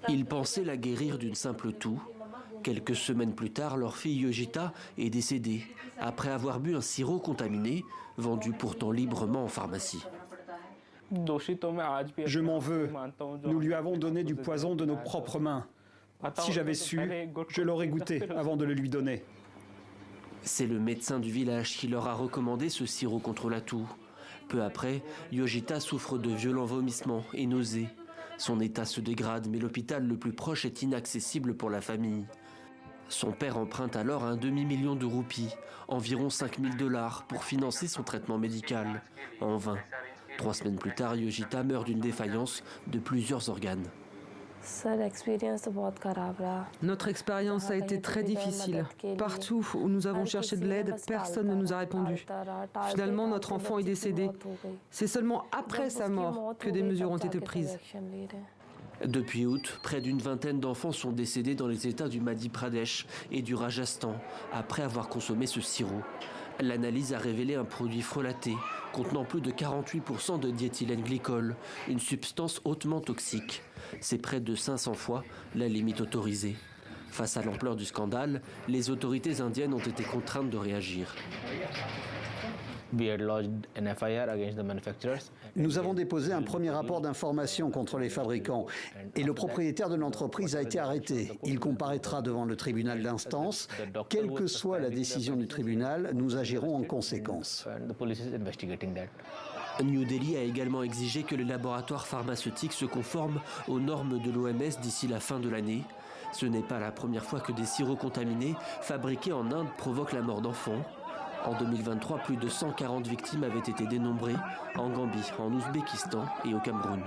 Ils pensaient la guérir d'une simple toux. Quelques semaines plus tard, leur fille Yogita est décédée après avoir bu un sirop contaminé, vendu pourtant librement en pharmacie. Je m'en veux. Nous lui avons donné du poison de nos propres mains. Si j'avais su, je l'aurais goûté avant de le lui donner. C'est le médecin du village qui leur a recommandé ce sirop contre la toux. Peu après, Yogita souffre de violents vomissements et nausées. Son état se dégrade, mais l'hôpital le plus proche est inaccessible pour la famille. Son père emprunte alors un demi-million de roupies, environ 5 000 $ pour financer son traitement médical. En vain. 3 semaines plus tard, Yogita meurt d'une défaillance de plusieurs organes. Notre expérience a été très difficile. Partout où nous avons cherché de l'aide, personne ne nous a répondu. Finalement, notre enfant est décédé. C'est seulement après sa mort que des mesures ont été prises. Depuis août, près d'une vingtaine d'enfants sont décédés dans les États du Madhya Pradesh et du Rajasthan après avoir consommé ce sirop. L'analyse a révélé un produit frelaté contenant plus de 48% de diéthylène glycol, une substance hautement toxique. C'est près de 500 fois la limite autorisée. Face à l'ampleur du scandale, les autorités indiennes ont été contraintes de réagir. Nous avons déposé un premier rapport d'information contre les fabricants et le propriétaire de l'entreprise a été arrêté. Il comparaîtra devant le tribunal d'instance. Quelle que soit la décision du tribunal, nous agirons en conséquence. New Delhi a également exigé que les laboratoires pharmaceutiques se conforment aux normes de l'OMS d'ici la fin de l'année. Ce n'est pas la première fois que des sirops contaminés fabriqués en Inde provoquent la mort d'enfants. En 2023, plus de 140 victimes avaient été dénombrées en Gambie, en Ouzbékistan et au Cameroun.